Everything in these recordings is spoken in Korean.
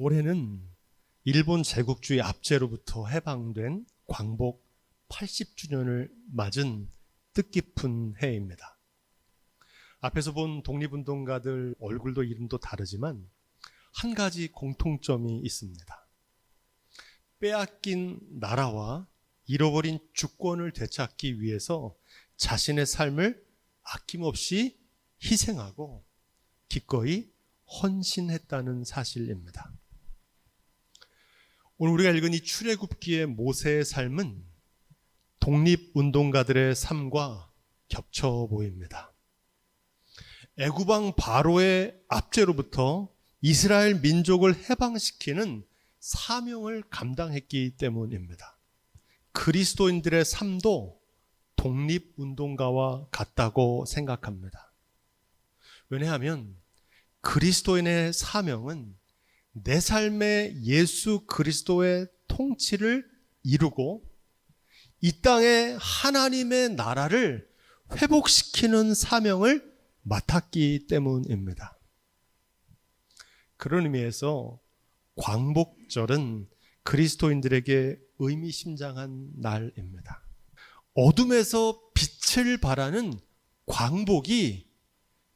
올해는 일본 제국주의 압제로부터 해방된 광복 80주년을 맞은 뜻깊은 해입니다. 앞에서 본 독립운동가들 얼굴도 이름도 다르지만 한 가지 공통점이 있습니다. 빼앗긴 나라와 잃어버린 주권을 되찾기 위해서 자신의 삶을 아낌없이 희생하고 기꺼이 헌신했다는 사실입니다. 오늘 우리가 읽은 이 출애굽기의 모세의 삶은 독립운동가들의 삶과 겹쳐 보입니다. 애굽왕 바로의 압제로부터 이스라엘 민족을 해방시키는 사명을 감당했기 때문입니다. 그리스도인들의 삶도 독립운동가와 같다고 생각합니다. 왜냐하면 그리스도인의 사명은 내 삶에 예수 그리스도의 통치를 이루고 이 땅에 하나님의 나라를 회복시키는 사명을 맡았기 때문입니다. 그런 의미에서 광복절은 그리스도인들에게 의미심장한 날입니다. 어둠에서 빛을 발하는 광복이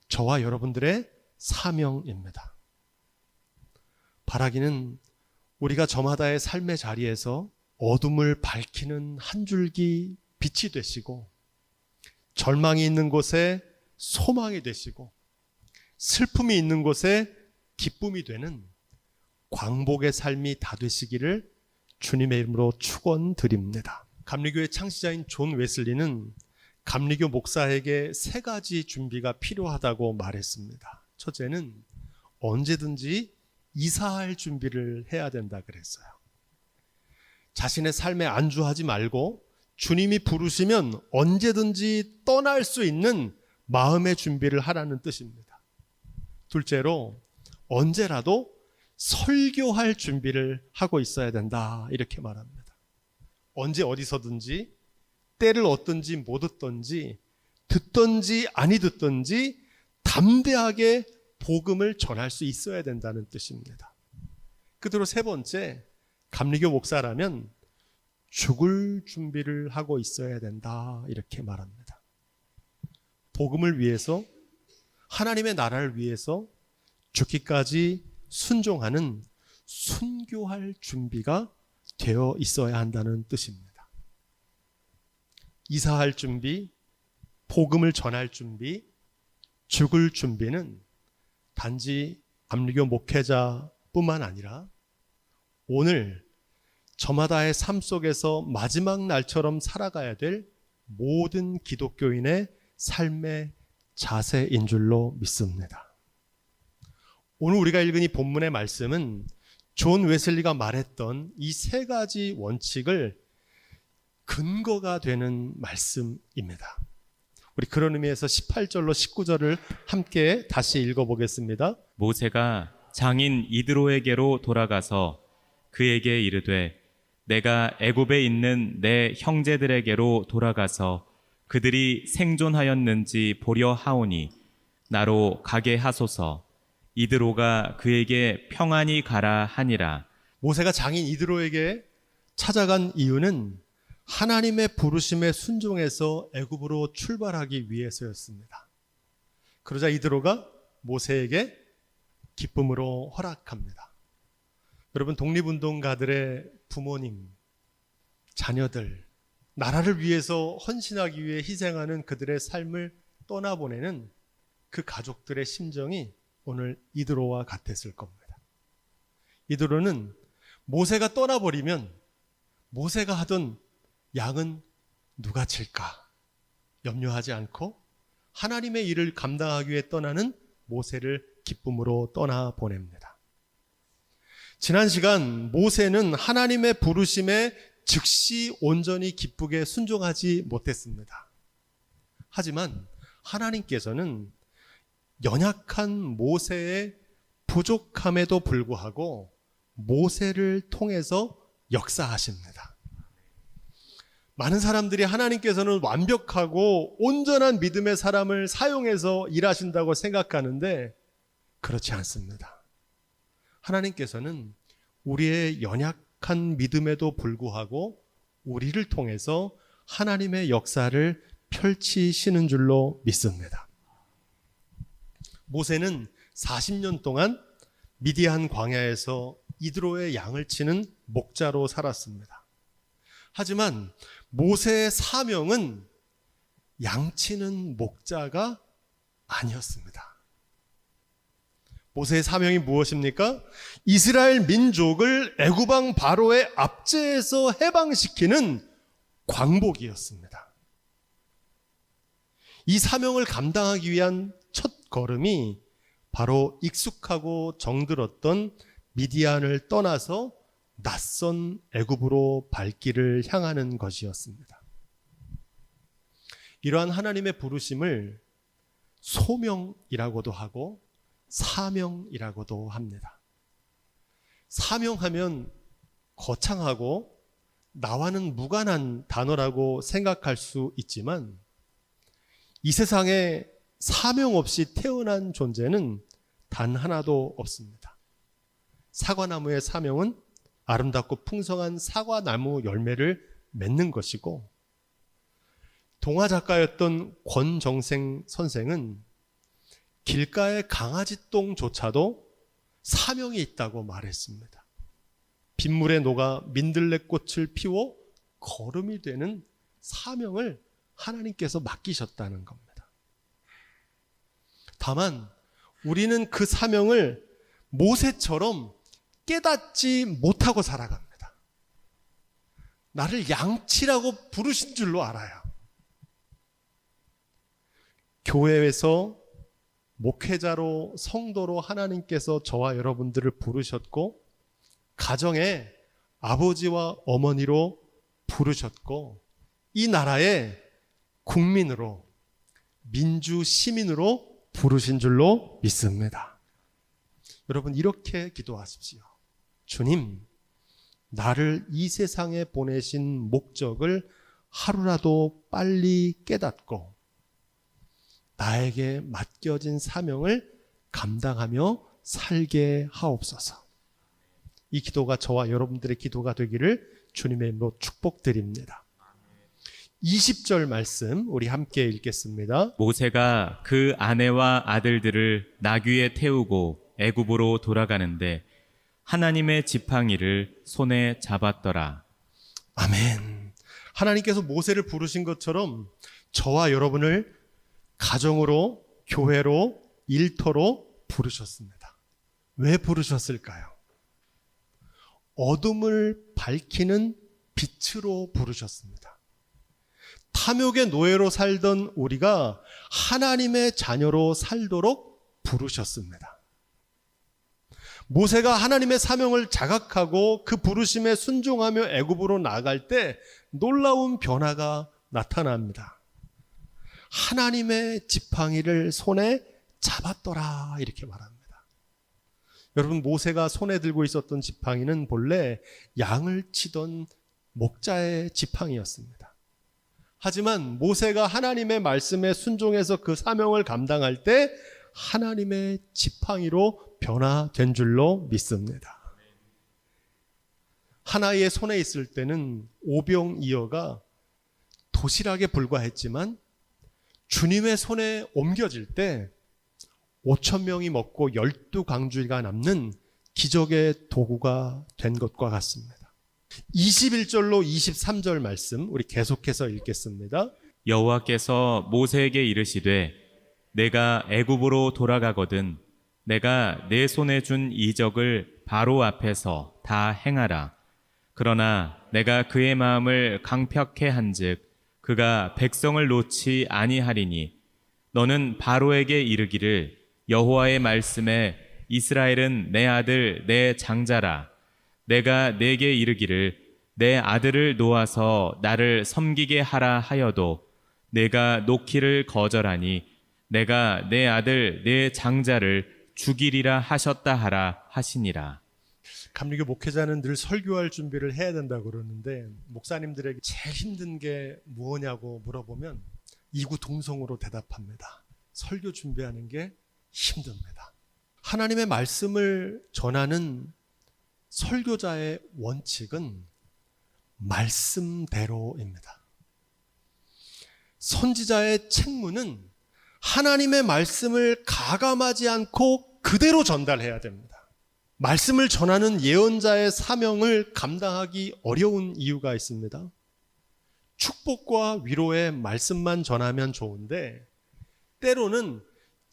저와 여러분들의 사명입니다. 바라기는 우리가 저마다의 삶의 자리에서 어둠을 밝히는 한 줄기 빛이 되시고, 절망이 있는 곳에 소망이 되시고, 슬픔이 있는 곳에 기쁨이 되는 광복의 삶이 다 되시기를 주님의 이름으로 축원드립니다. 감리교의 창시자인 존 웨슬리는 감리교 목사에게 3가지 준비가 필요하다고 말했습니다. 첫째는 언제든지 이사할 준비를 해야 된다 그랬어요. 자신의 삶에 안주하지 말고 주님이 부르시면 언제든지 떠날 수 있는 마음의 준비를 하라는 뜻입니다. 둘째로 언제라도 설교할 준비를 하고 있어야 된다 이렇게 말합니다. 언제 어디서든지 때를 얻든지 못 얻든지 듣든지 아니 듣든지 담대하게 복음을 전할 수 있어야 된다는 뜻입니다. 그대로 3번째, 감리교 목사라면 죽을 준비를 하고 있어야 된다 이렇게 말합니다. 복음을 위해서, 하나님의 나라를 위해서 죽기까지 순종하는 순교할 준비가 되어 있어야 한다는 뜻입니다. 이사할 준비, 복음을 전할 준비, 죽을 준비는 단지 감리교 목회자뿐만 아니라 오늘 저마다의 삶 속에서 마지막 날처럼 살아가야 될 모든 기독교인의 삶의 자세인 줄로 믿습니다. 오늘 우리가 읽은 이 본문의 말씀은 존 웨슬리가 말했던 이 3가지 원칙을 근거가 되는 말씀입니다. 우리 그런 의미에서 18절로 19절을 함께 다시 읽어보겠습니다. 모세가 장인 이드로에게로 돌아가서 그에게 이르되 내가 애굽에 있는 내 형제들에게로 돌아가서 그들이 생존하였는지 보려 하오니 나로 가게 하소서. 이드로가 그에게 평안히 가라 하니라. 모세가 장인 이드로에게 찾아간 이유는 하나님의 부르심에 순종해서 애굽으로 출발하기 위해서였습니다. 그러자 이드로가 모세에게 기쁨으로 허락합니다. 여러분, 독립운동가들의 부모님, 자녀들, 나라를 위해서 헌신하기 위해 희생하는 그들의 삶을 떠나보내는 그 가족들의 심정이 오늘 이드로와 같았을 겁니다. 이드로는 모세가 떠나버리면 모세가 하던 양은 누가 칠까 염려하지 않고 하나님의 일을 감당하기 위해 떠나는 모세를 기쁨으로 떠나보냅니다. 지난 시간 모세는 하나님의 부르심에 즉시 온전히 기쁘게 순종하지 못했습니다. 하지만 하나님께서는 연약한 모세의 부족함에도 불구하고 모세를 통해서 역사하십니다. 많은 사람들이 하나님께서는 완벽하고 온전한 믿음의 사람을 사용해서 일하신다고 생각하는데 그렇지 않습니다. 하나님께서는 우리의 연약한 믿음에도 불구하고 우리를 통해서 하나님의 역사를 펼치시는 줄로 믿습니다. 모세는 40년 동안 미디안 광야에서 이드로의 양을 치는 목자로 살았습니다. 하지만 모세의 사명은 양치는 목자가 아니었습니다. 모세의 사명이 무엇입니까? 이스라엘 민족을 애굽왕 바로의 압제에서 해방시키는 광복이었습니다. 이 사명을 감당하기 위한 첫 걸음이 바로 익숙하고 정들었던 미디안을 떠나서 낯선 애굽으로 발길을 향하는 것이었습니다. 이러한 하나님의 부르심을 소명이라고도 하고 사명이라고도 합니다. 사명하면 거창하고 나와는 무관한 단어라고 생각할 수 있지만 이 세상에 사명 없이 태어난 존재는 단 하나도 없습니다. 사과나무의 사명은 아름답고 풍성한 사과나무 열매를 맺는 것이고, 동화 작가였던 권정생 선생은 길가의 강아지 똥조차도 사명이 있다고 말했습니다. 빗물에 녹아 민들레꽃을 피워 거름이 되는 사명을 하나님께서 맡기셨다는 겁니다. 다만 우리는 그 사명을 모세처럼 깨닫지 못하고 살아갑니다. 나를 양치라고 부르신 줄로 알아요. 교회에서 목회자로, 성도로 하나님께서 저와 여러분들을 부르셨고, 가정에 아버지와 어머니로 부르셨고, 이 나라의 국민으로, 민주 시민으로 부르신 줄로 믿습니다. 여러분, 이렇게 기도하십시오. 주님, 나를 이 세상에 보내신 목적을 하루라도 빨리 깨닫고 나에게 맡겨진 사명을 감당하며 살게 하옵소서. 이 기도가 저와 여러분들의 기도가 되기를 주님의 이름으로 축복드립니다. 20절 말씀 우리 함께 읽겠습니다. 모세가 그 아내와 아들들을 나귀에 태우고 애굽으로 돌아가는데 하나님의 지팡이를 손에 잡았더라. 아멘. 하나님께서 모세를 부르신 것처럼 저와 여러분을 가정으로, 교회로, 일터로 부르셨습니다. 왜 부르셨을까요? 어둠을 밝히는 빛으로 부르셨습니다. 탐욕의 노예로 살던 우리가 하나님의 자녀로 살도록 부르셨습니다. 모세가 하나님의 사명을 자각하고 그 부르심에 순종하며 애굽으로 나아갈 때 놀라운 변화가 나타납니다. 하나님의 지팡이를 손에 잡았더라 이렇게 말합니다. 여러분, 모세가 손에 들고 있었던 지팡이는 본래 양을 치던 목자의 지팡이였습니다. 하지만 모세가 하나님의 말씀에 순종해서 그 사명을 감당할 때 하나님의 지팡이로 변화된 줄로 믿습니다. 하나의 손에 있을 때는 오병이어가 도시락에 불과했지만 주님의 손에 옮겨질 때 5,000명이 먹고 12강주가 남는 기적의 도구가 된 것과 같습니다. 21절로 23절 말씀 우리 계속해서 읽겠습니다. 여호와께서 모세에게 이르시되 내가 애굽으로 돌아가거든 내가 내 손에 준 이적을 바로 앞에서 다 행하라. 그러나 내가 그의 마음을 강팍해 한즉 그가 백성을 놓지 아니하리니 너는 바로에게 이르기를 여호와의 말씀에 이스라엘은 내 아들 내 장자라. 내가 내게 이르기를 내 아들을 놓아서 나를 섬기게 하라 하여도 내가 놓기를 거절하니 내가 내 아들 내 장자를 죽이리라 하셨다 하라 하시니라. 감리교 목회자는 늘 설교할 준비를 해야 된다고 그러는데 목사님들에게 제일 힘든 게 뭐냐고 물어보면 이구동성으로 대답합니다. 설교 준비하는 게 힘듭니다. 하나님의 말씀을 전하는 설교자의 원칙은 말씀대로입니다. 선지자의 책무는 하나님의 말씀을 가감하지 않고 그대로 전달해야 됩니다. 말씀을 전하는 예언자의 사명을 감당하기 어려운 이유가 있습니다. 축복과 위로의 말씀만 전하면 좋은데 때로는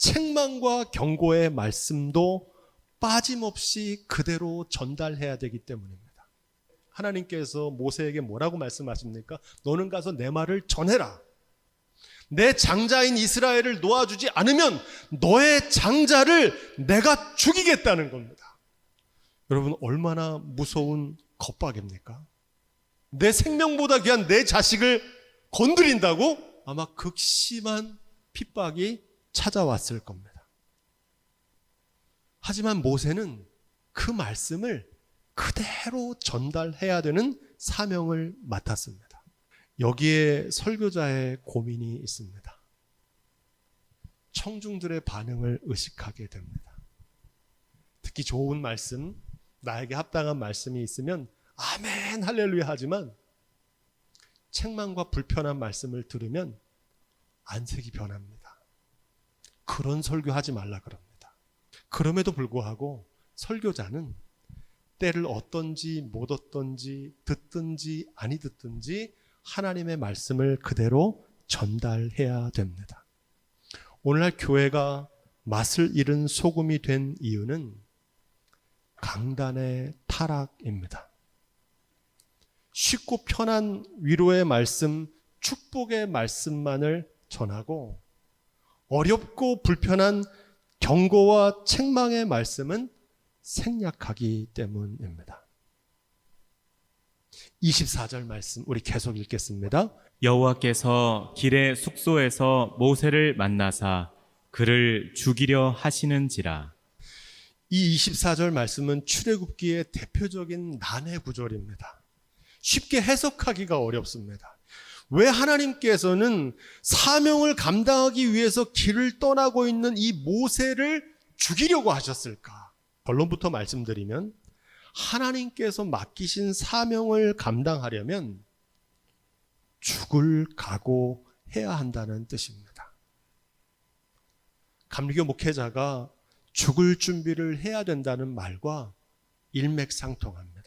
책망과 경고의 말씀도 빠짐없이 그대로 전달해야 되기 때문입니다. 하나님께서 모세에게 뭐라고 말씀하십니까? 너는 가서 내 말을 전해라. 내 장자인 이스라엘을 놓아주지 않으면 너의 장자를 내가 죽이겠다는 겁니다. 여러분, 얼마나 무서운 겁박입니까? 내 생명보다 귀한 내 자식을 건드린다고? 아마 극심한 핍박이 찾아왔을 겁니다. 하지만 모세는 그 말씀을 그대로 전달해야 되는 사명을 맡았습니다. 여기에 설교자의 고민이 있습니다. 청중들의 반응을 의식하게 됩니다. 듣기 좋은 말씀, 나에게 합당한 말씀이 있으면 아멘 할렐루야 하지만 책망과 불편한 말씀을 들으면 안색이 변합니다. 그런 설교하지 말라 그럽니다. 그럼에도 불구하고 설교자는 때를 얻든지 못 얻든지 듣든지 아니 듣든지 하나님의 말씀을 그대로 전달해야 됩니다. 오늘날 교회가 맛을 잃은 소금이 된 이유는 강단의 타락입니다. 쉽고 편한 위로의 말씀, 축복의 말씀만을 전하고 어렵고 불편한 경고와 책망의 말씀은 생략하기 때문입니다. 24절 말씀 우리 계속 읽겠습니다. 여호와께서 길의 숙소에서 모세를 만나사 그를 죽이려 하시는지라. 이 24절 말씀은 출애굽기의 대표적인 난해 구절입니다. 쉽게 해석하기가 어렵습니다. 왜 하나님께서는 사명을 감당하기 위해서 길을 떠나고 있는 이 모세를 죽이려고 하셨을까? 결론부터 말씀드리면 하나님께서 맡기신 사명을 감당하려면 죽을 각오해야 한다는 뜻입니다. 감리교 목회자가 죽을 준비를 해야 된다는 말과 일맥상통합니다.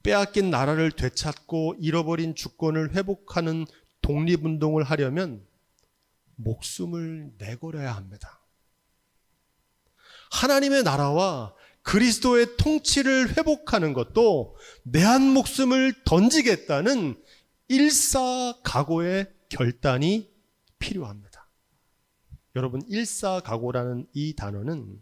빼앗긴 나라를 되찾고 잃어버린 주권을 회복하는 독립운동을 하려면 목숨을 내걸어야 합니다. 하나님의 나라와 그리스도의 통치를 회복하는 것도 내 한 목숨을 던지겠다는 일사각오의 결단이 필요합니다. 여러분, 일사각오라는 이 단어는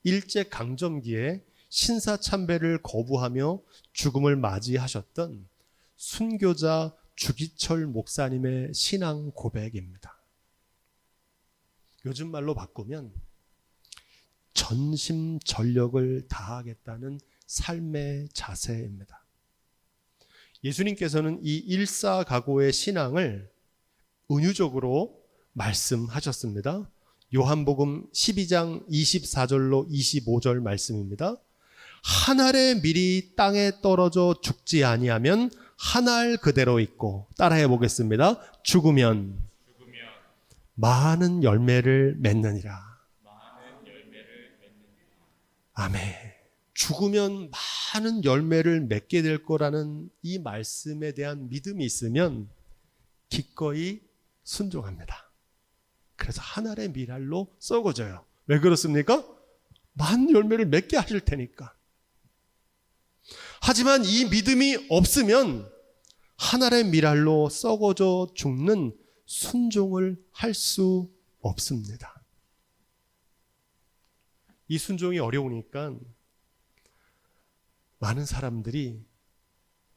일제강점기에 신사참배를 거부하며 죽음을 맞이하셨던 순교자 주기철 목사님의 신앙 고백입니다. 요즘 말로 바꾸면 전심전력을 다하겠다는 삶의 자세입니다. 예수님께서는 이 일사각오의 신앙을 은유적으로 말씀하셨습니다. 요한복음 12장 24절로 25절 말씀입니다. 한 알의 밀이 땅에 떨어져 죽지 아니하면 한 알 그대로 있고, 따라해 보겠습니다. 죽으면 많은 열매를 맺느니라. 아멘. 죽으면 많은 열매를 맺게 될 거라는 이 말씀에 대한 믿음이 있으면 기꺼이 순종합니다. 그래서 한 알의 밀알로 썩어져요. 왜 그렇습니까? 많은 열매를 맺게 하실 테니까. 하지만 이 믿음이 없으면 한 알의 밀알로 썩어져 죽는 순종을 할 수 없습니다. 이 순종이 어려우니까 많은 사람들이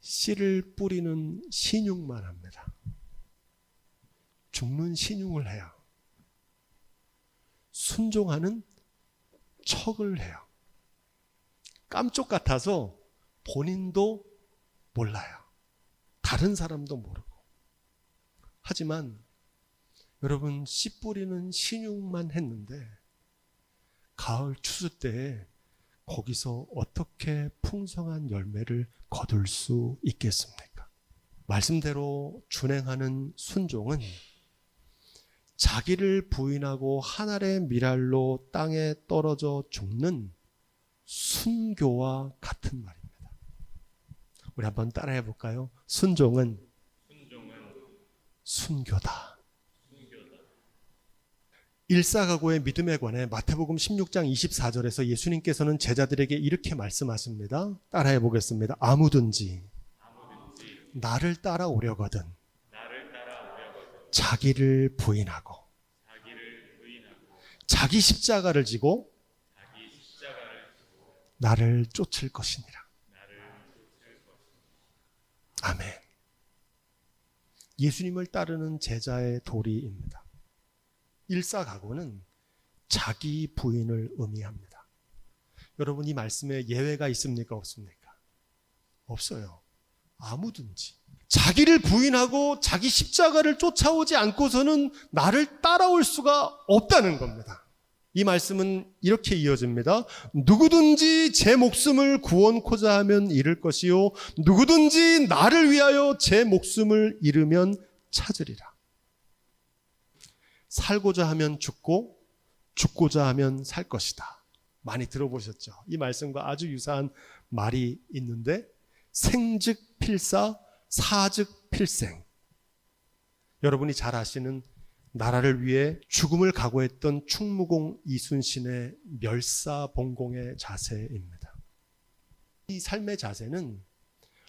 씨를 뿌리는 신용만 합니다. 죽는 신용을 해요. 순종하는 척을 해요. 깜쪽 같아서 본인도 몰라요. 다른 사람도 모르고. 하지만 여러분, 씨 뿌리는 신용만 했는데 가을 추수 때에 거기서 어떻게 풍성한 열매를 거둘 수 있겠습니까? 말씀대로 준행하는 순종은 자기를 부인하고 한 알의 밀알로 땅에 떨어져 죽는 순교와 같은 말입니다. 우리 한번 따라해 볼까요? 순종은 순교다. 일사각오의 믿음에 관해 마태복음 16장 24절에서 예수님께서는 제자들에게 이렇게 말씀하십니다. 따라해 보겠습니다. 아무든지 나를 따라오려거든 자기를 부인하고 자기 십자가를 지고 나를 쫓을 것이니라. 아멘. 예수님을 따르는 제자의 도리입니다. 일사각오는 자기 부인을 의미합니다. 여러분, 이 말씀에 예외가 있습니까? 없습니까? 없어요. 아무든지 자기를 부인하고 자기 십자가를 쫓아오지 않고서는 나를 따라올 수가 없다는 겁니다. 이 말씀은 이렇게 이어집니다. 누구든지 제 목숨을 구원코자 하면 잃을 것이요 누구든지 나를 위하여 제 목숨을 잃으면 찾으리라. 살고자 하면 죽고 죽고자 하면 살 것이다. 많이 들어보셨죠? 이 말씀과 아주 유사한 말이 있는데 생즉 필사, 사즉 필생. 여러분이 잘 아시는 나라를 위해 죽음을 각오했던 충무공 이순신의 멸사봉공의 자세입니다. 이 삶의 자세는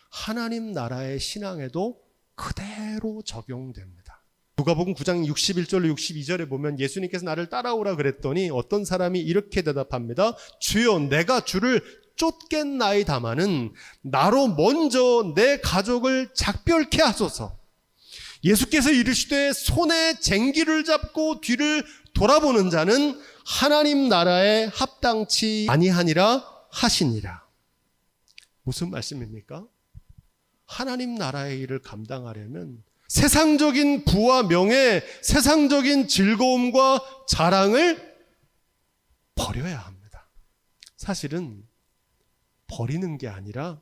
하나님 나라의 신앙에도 그대로 적용됩니다. 누가복음 9장 61절로 62절에 보면 예수님께서 나를 따라오라 그랬더니 어떤 사람이 이렇게 대답합니다. 주여, 내가 주를 쫓겠나이다마는 나로 먼저 내 가족을 작별케 하소서. 예수께서 이르시되 손에 쟁기를 잡고 뒤를 돌아보는 자는 하나님 나라에 합당치 아니하니라 하시니라. 무슨 말씀입니까? 하나님 나라의 일을 감당하려면 세상적인 부와 명예, 세상적인 즐거움과 자랑을 버려야 합니다. 사실은 버리는 게 아니라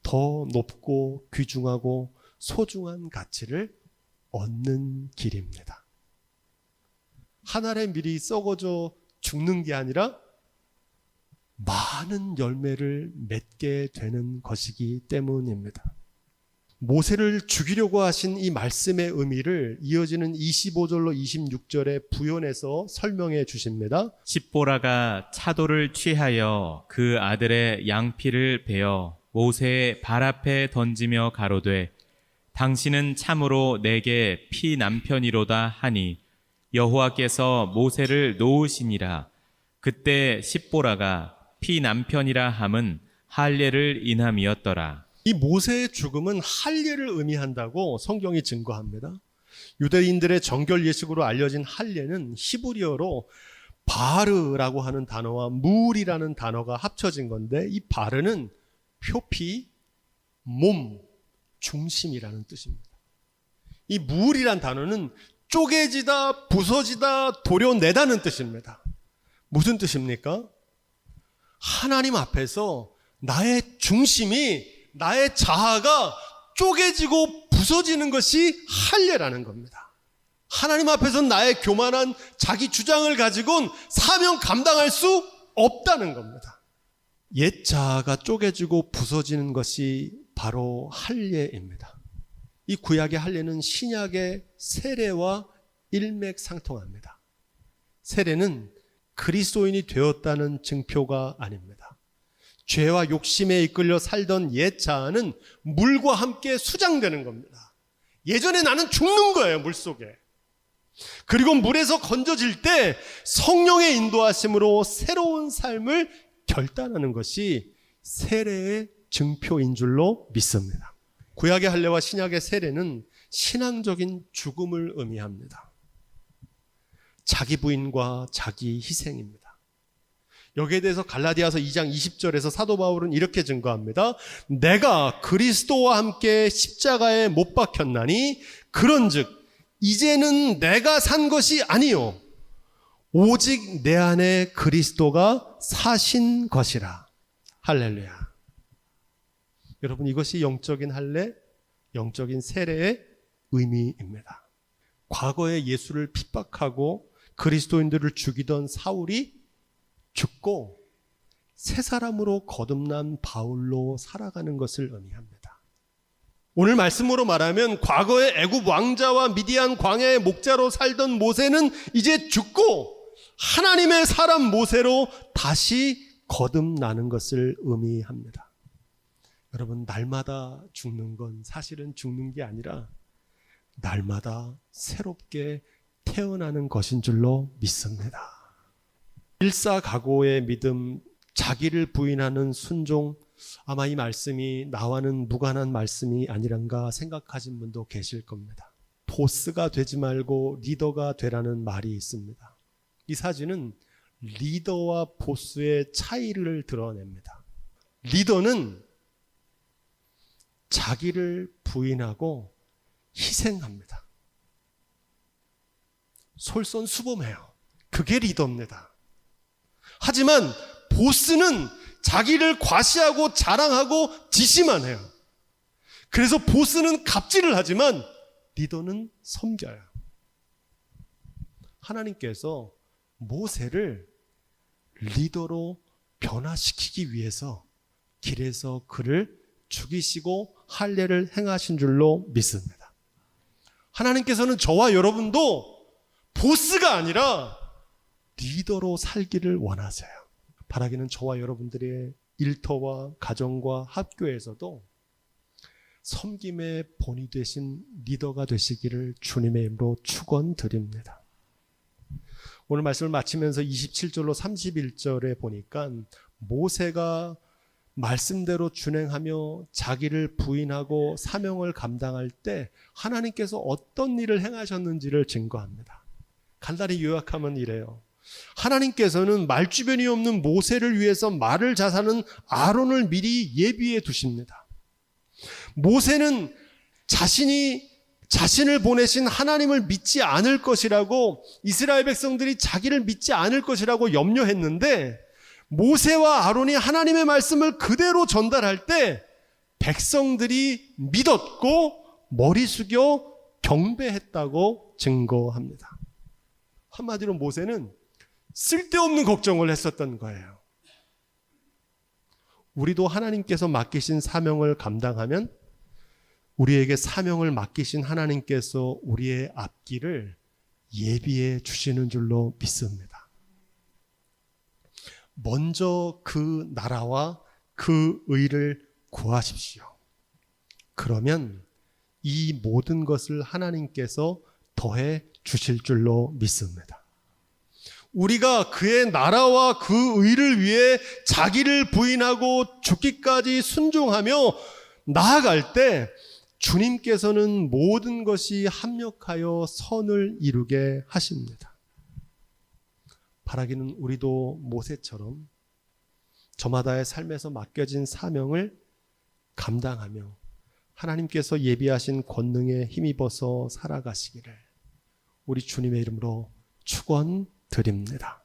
더 높고 귀중하고 소중한 가치를 얻는 길입니다. 한 알의 밀이 썩어져 죽는 게 아니라 많은 열매를 맺게 되는 것이기 때문입니다. 모세를 죽이려고 하신 이 말씀의 의미를 이어지는 25절로 26절에 부연해서 설명해 주십니다. 십보라가 차도를 취하여 그 아들의 양피를 베어 모세의 발 앞에 던지며 가로되 당신은 참으로 내게 피 남편이로다 하니 여호와께서 모세를 놓으시니라. 그때 십보라가 피 남편이라 함은 할례를 인함이었더라. 이 모세의 죽음은 할례를 의미한다고 성경이 증거합니다. 유대인들의 정결 예식으로 알려진 할례는 히브리어로 바르라고 하는 단어와 물이라는 단어가 합쳐진 건데 이 바르는 표피, 몸, 중심이라는 뜻입니다. 이 물이란 단어는 쪼개지다, 부서지다, 도려내다는 뜻입니다. 무슨 뜻입니까? 하나님 앞에서 나의 중심이, 나의 자아가 쪼개지고 부서지는 것이 할례라는 겁니다. 하나님 앞에서 나의 교만한 자기 주장을 가지고는 사명 감당할 수 없다는 겁니다. 옛 자아가 쪼개지고 부서지는 것이 바로 할례입니다. 이 구약의 할례는 신약의 세례와 일맥상통합니다. 세례는 그리스도인이 되었다는 증표가 아닙니다. 죄와 욕심에 이끌려 살던 옛 자아는 물과 함께 수장되는 겁니다. 예전에 나는 죽는 거예요, 물속에. 그리고 물에서 건져질 때 성령의 인도하심으로 새로운 삶을 결단하는 것이 세례의 증표인 줄로 믿습니다. 구약의 할례와 신약의 세례는 신앙적인 죽음을 의미합니다. 자기 부인과 자기 희생입니다. 여기에 대해서 갈라디아서 2장 20절에서 사도 바울은 이렇게 증거합니다. 내가 그리스도와 함께 십자가에 못 박혔나니 그런즉 이제는 내가 산 것이 아니요 오직 내 안에 그리스도가 사신 것이라. 할렐루야. 여러분, 이것이 영적인 할례, 영적인 세례의 의미입니다. 과거에 예수를 핍박하고 그리스도인들을 죽이던 사울이 죽고 새 사람으로 거듭난 바울로 살아가는 것을 의미합니다. 오늘 말씀으로 말하면 과거의 애굽 왕자와 미디안 광야의 목자로 살던 모세는 이제 죽고 하나님의 사람 모세로 다시 거듭나는 것을 의미합니다. 여러분, 날마다 죽는 건 사실은 죽는 게 아니라 날마다 새롭게 태어나는 것인 줄로 믿습니다. 일사각오의 믿음, 자기를 부인하는 순종, 아마 이 말씀이 나와는 무관한 말씀이 아니란가 생각하신 분도 계실 겁니다. 보스가 되지 말고 리더가 되라는 말이 있습니다. 이 사진은 리더와 보스의 차이를 드러냅니다. 리더는 자기를 부인하고 희생합니다. 솔선수범해요. 그게 리더입니다. 하지만 보스는 자기를 과시하고 자랑하고 지시만 해요. 그래서 보스는 갑질을 하지만 리더는 섬겨요. 하나님께서 모세를 리더로 변화시키기 위해서 길에서 그를 죽이시고 할례를 행하신 줄로 믿습니다. 하나님께서는 저와 여러분도 보스가 아니라 리더로 살기를 원하세요. 바라기는 저와 여러분들의 일터와 가정과 학교에서도 섬김의 본이 되신 리더가 되시기를 주님의 이름으로 축원드립니다. 오늘 말씀을 마치면서 27절로 31절에 보니까 모세가 말씀대로 준행하며 자기를 부인하고 사명을 감당할 때 하나님께서 어떤 일을 행하셨는지를 증거합니다. 간단히 요약하면 이래요. 하나님께서는 말주변이 없는 모세를 위해서 말을 잘하는 아론을 미리 예비해 두십니다. 모세는 자신을 보내신 하나님을 믿지 않을 것이라고, 이스라엘 백성들이 자기를 믿지 않을 것이라고 염려했는데 모세와 아론이 하나님의 말씀을 그대로 전달할 때 백성들이 믿었고 머리 숙여 경배했다고 증거합니다. 한마디로 모세는 쓸데없는 걱정을 했었던 거예요. 우리도 하나님께서 맡기신 사명을 감당하면 우리에게 사명을 맡기신 하나님께서 우리의 앞길을 예비해 주시는 줄로 믿습니다. 먼저 그 나라와 그 의를 구하십시오. 그러면 이 모든 것을 하나님께서 더해 주실 줄로 믿습니다. 우리가 그의 나라와 그 의를 위해 자기를 부인하고 죽기까지 순종하며 나아갈 때 주님께서는 모든 것이 합력하여 선을 이루게 하십니다. 바라기는 우리도 모세처럼 저마다의 삶에서 맡겨진 사명을 감당하며 하나님께서 예비하신 권능에 힘입어서 살아가시기를 우리 주님의 이름으로 축원드립니다.